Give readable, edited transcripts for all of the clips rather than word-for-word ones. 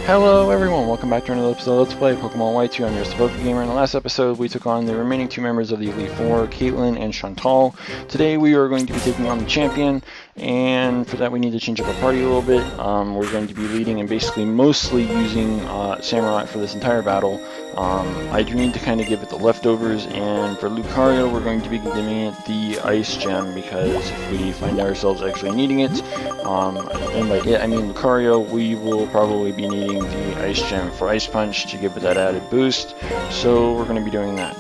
Hello everyone, welcome back to another episode of Let's Play Pokemon Y2. I'm your Gamer. In the last episode, we took on the remaining two members of the Elite Four, Caitlin and Chantal. Today we are going to be taking on the champion, and for that we need to change up our party a little bit. We're going to be leading and basically mostly using Samurai for this entire battle. I do need to kind of give it the leftovers, and for Lucario we're going to be giving it the Ice Gem, because if we find ourselves actually needing it, and by it I mean Lucario, we will probably be needing the Ice Gem for Ice Punch to give it that added boost, so we're going to be doing that.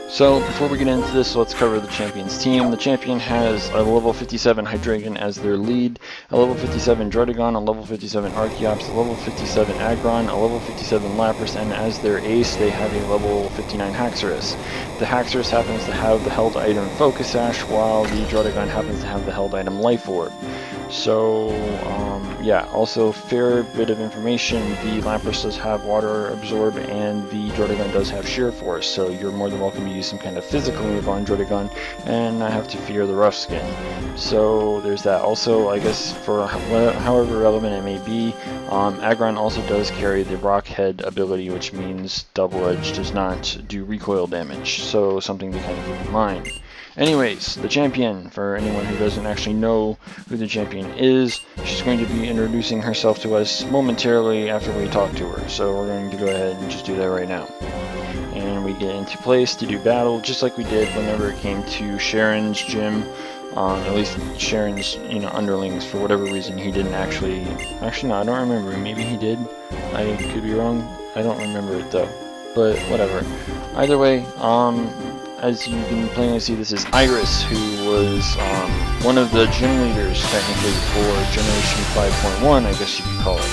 So before we get into this, let's cover the champion's team. The champion has a level 57 Hydreigon as their lead, a level 57 Druddigon, a level 57 Archeops, a level 57 Aggron, a level 57 Lapras, and as their ace they have a level 59 Haxorus. The Haxorus happens to have the held item Focus Sash, while the Druddigon happens to have the held item Life Orb. So, yeah, also fair bit of information, the Lapras does have Water Absorb and the Druddigon does have Sheer Force, so you're more than welcome to use some kind of physical move on Druddigon and not have to fear the Rough Skin. So there's that. Also, I guess for however relevant it may be, Aggron also does carry the Rockhead ability, which means Double Edge does not do recoil damage, so something to kind of keep in mind. Anyways, the champion, for anyone who doesn't actually know who the champion is, she's going to be introducing herself to us momentarily after we talk to her. So we're going to go ahead and just do that right now. And we get into place to do battle, just like we did whenever it came to Sharon's gym. At least Sharon's, underlings, for whatever reason, he didn't actually no, I don't remember, maybe he did, I could be wrong, I don't remember it though, but whatever. Either way, as you can plainly see, this is Iris, who was one of the gym leaders, technically, for Generation 5.1, I guess you could call it.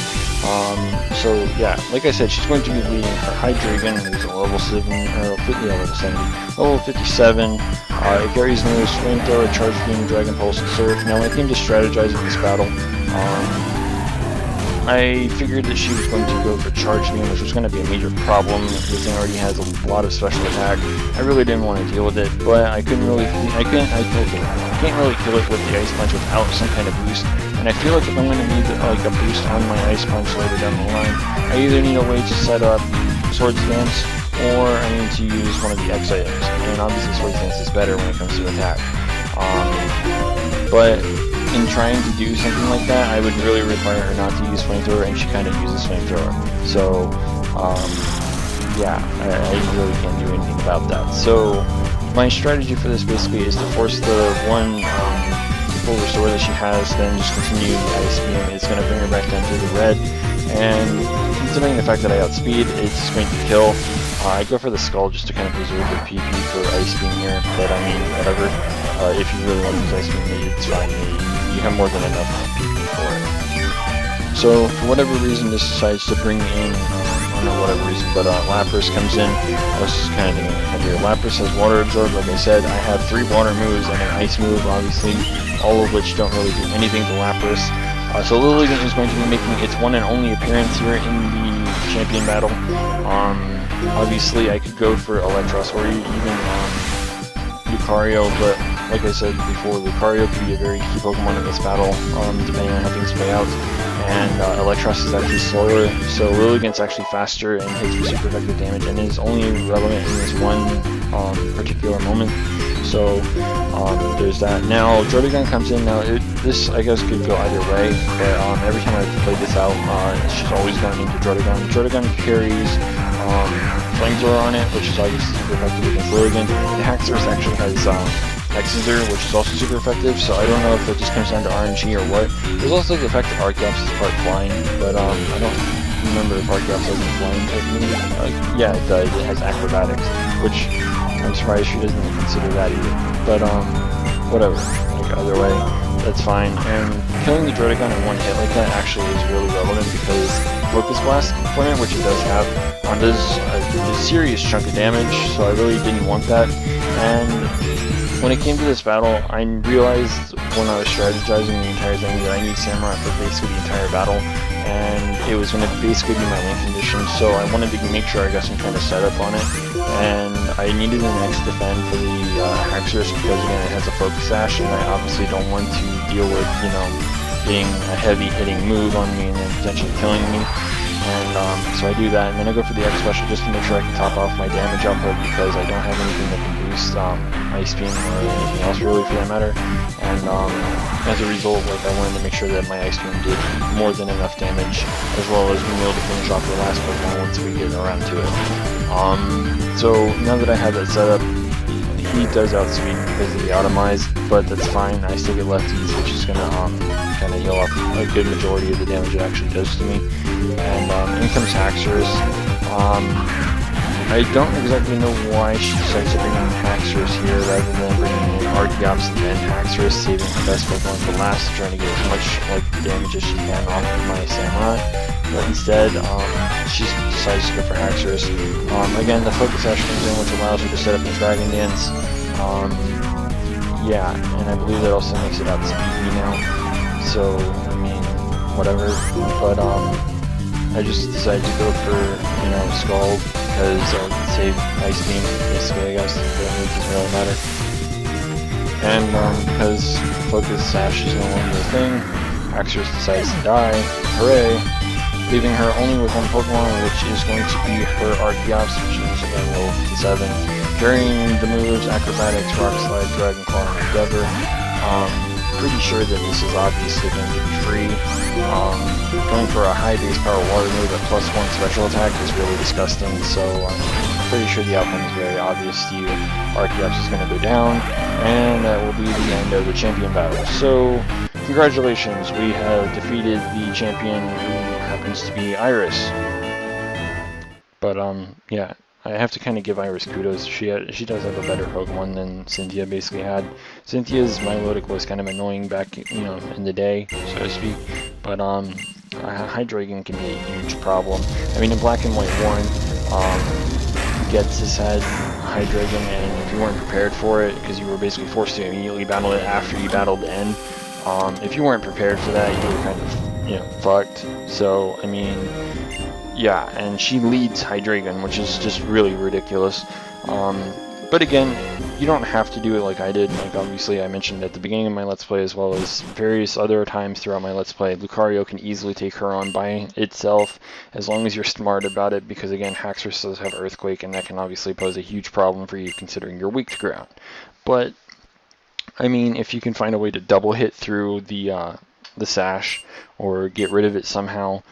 So, yeah, like I said, she's going to be leading her Hydreigon, who's a level 7, or level 57. It carries News, Flamethrower, Charge Beam, Dragon Pulse, and Surf. Now, when it came to strategizing this battle, I figured that she was going to go for Charge Beam, which was going to be a major problem. This thing already has a lot of special attack. I really didn't want to deal with it, but I can't really kill it with the Ice Punch without some kind of boost. And I feel like if I'm going to need like a boost on my Ice Punch later down the line, I either need a way to set up Swords Dance, or I need to use one of the X items. And obviously Swords Dance is better when it comes to attack. But in trying to do something like that, I would really require her not to use Flamethrower, and she kind of uses Flamethrower. So, yeah, I really can't do anything about that. So, my strategy for this basically is to force the one full restore that she has, then just continue the Ice Beam. It's going to bring her back down to the red, and considering the fact that I outspeed, it's going to kill. I go for the Skull just to kind of preserve the PP for Ice Beam here, but I mean, whatever. If you really want to use Ice Beam, it's fine. You have more than enough PP for it. So, for whatever reason, this decides to bring in, I don't know whatever reason, but Lapras comes in. I was just kind of thinking here. Lapras has Water Absorb, like I said. I have 3 Water moves and an Ice move, obviously, all of which don't really do anything to Lapras. So Lilligant is going to be making its one and only appearance here in the champion battle. Obviously, I could go for Electros or even Lucario, but like I said before, Lucario could be a very key Pokemon in this battle, depending on how things play out. And Electros is actually slower, so Lilligant's actually faster and hits for super effective damage, and is only relevant in this one particular moment. So there's that. Now Druddigon comes in. Now this I guess could go either way, but every time I've played this out, she's always going into Druddigon. Druddigon carries Flamethrower on it, which is obviously super effective against Lilligant. The Haxorus actually has X-Scissor, which is also super effective, so I don't know if it just comes down to RNG or what. There's also the effect that Archeops is part flying, but I don't remember if Archeops has a flying type move. Yeah, it does. It has Acrobatics, which I'm surprised she doesn't consider that either. But whatever. Like either way, that's fine. And killing the Druddigon in one hit like that actually is really relevant, because Focus Blast component, which it does have, does a serious chunk of damage, so I really didn't want that. And when it came to this battle, I realized when I was strategizing the entire thing that I need Samurai for basically the entire battle, and it was going to basically be my win condition, so I wanted to make sure I got some kind of setup on it, and I needed an X defend for the Haxorus, because again it has a Focus Sash, and I obviously don't want to deal with, getting a heavy hitting move on me and then potentially killing me. And so I do that, and then I go for the X special just to make sure I can top off my damage output, because I don't have anything that can boost Ice Beam or anything else really for that matter. And as a result, like, I wanted to make sure that my Ice Beam did more than enough damage, as well as being able to finish off the last Pokemon once we get around to it. So now that I have that set up, he does outspeed because of the Atomize, but that's fine. I still get lefties, which is going to kind of heal off a good majority of the damage it actually does to me. And in comes Haxorus. I don't exactly know why she decides to bring in Haxorus here rather than bringing in Archeops and then Haxorus, saving the best Pokemon for last, trying to get as much damage as she can off of my Samurai. But instead, she decides to go for Haxorus. Again, the Focus Sash comes in, which allows her to set up the Dragon Dance. Yeah, and I believe that also makes it outspeed me now. So, I mean, whatever. But I just decided to go for, you know, Scald, because I'll save Ice Beam, basically, I guess. It doesn't really matter. And because Focus Sash is no longer a thing, Haxorus decides to die. Hooray! Leaving her only with one Pokemon, which is going to be her Archeops, which is again level 57. During the moves, Acrobatics, Rock Slide, Dragon Claw, and Endeavor. Pretty sure that this is obviously going to be free. Going for a high base power water move at +1 special attack is really disgusting, so I'm pretty sure the outcome is very obvious to you. Archeops is going to go down, and that will be the end of the champion battle. So, congratulations, we have defeated the champion, who happens to be Iris. But yeah, I have to kind of give Iris kudos. She does have a better Pokemon than Cynthia basically had. Cynthia's Milotic was kind of annoying back, you know, in the day, so to speak. But Hydreigon can be a huge problem. I mean, in Black and White 1, Gets had Hydreigon, and if you weren't prepared for it, because you were basically forced to immediately battle it after you battled N, if you weren't prepared for that, you were kind of, you know, fucked. So, I mean, yeah, and she leads Hydreigon, which is just really ridiculous. But again, you don't have to do it like I did. Like, obviously, I mentioned at the beginning of my Let's Play, as well as various other times throughout my Let's Play, Lucario can easily take her on by itself, as long as you're smart about it, because again, Haxorus does have Earthquake, and that can obviously pose a huge problem for you, considering you're weak to ground. But, I mean, if you can find a way to double hit through the Sash, or get rid of it somehow,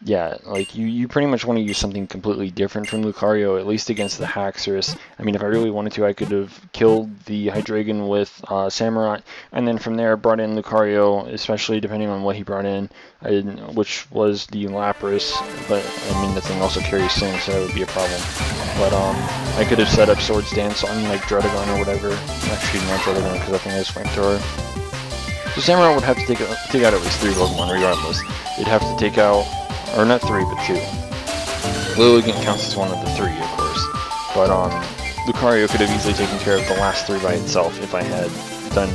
yeah, like, you pretty much want to use something completely different from Lucario, at least against the Haxorus. I mean, if I really wanted to, I could have killed the Hydreigon with Samurott, and then from there brought in Lucario, especially depending on what he brought in, which was the Lapras, but, I mean, the thing also carries Sing, so that would be a problem. But, I could have set up Swords Dance on, like, Druddigon or whatever. Actually, not Druddigon, because I think I has Flamethrower. So Samurott would have to take out at least 3 Pokemon, regardless. It'd have to take out, or not 3, but 2. Lilligant counts as one of the 3, of course. But Lucario could have easily taken care of the last 3 by itself if I had done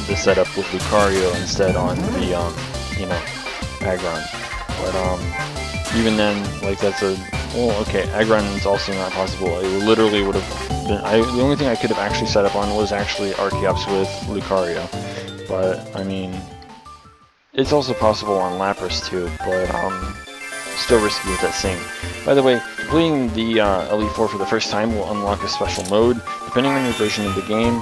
the setup with Lucario instead on the, you know, Aggron. But even then, like, that's a, well, okay, Aggron is also not possible. It literally would have been, the only thing I could have actually set up on was actually Archeops with Lucario. But, I mean, it's also possible on Lapras too, but still risky with that Sing. By the way, completing the Elite Four for the first time will unlock a special mode, depending on your version of the game.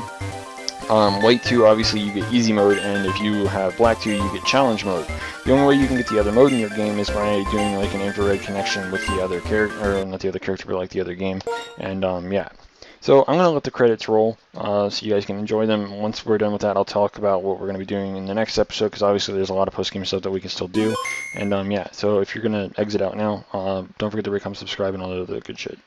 White 2, obviously, you get Easy Mode, and if you have Black 2, you get Challenge Mode. The only way you can get the other mode in your game is by doing, like, an infrared connection with the other character, or not the other character, but, like, the other game. And, yeah. So I'm going to let the credits roll, so you guys can enjoy them. Once we're done with that, I'll talk about what we're going to be doing in the next episode, because obviously there's a lot of post-game stuff that we can still do. And yeah, so if you're going to exit out now, don't forget to rate, comment, subscribe, and all the other good shit.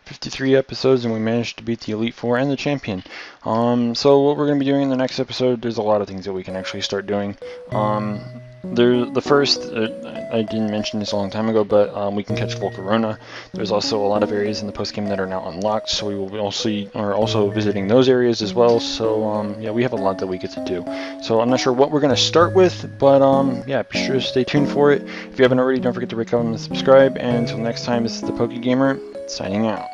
53 episodes, and we managed to beat the Elite Four and the champion. So what we're going to be doing in the next episode, there's a lot of things that we can actually start doing. The first, I didn't mention this a long time ago, but we can catch Volcarona. There's also a lot of areas in the post game that are now unlocked, so we will be also visiting those areas as well. So yeah, we have a lot that we get to do. So I'm not sure what we're going to start with, but yeah, be sure to stay tuned for it. If you haven't already, don't forget to rate, comment, and subscribe. And until next time, this is the PokeGamer signing out.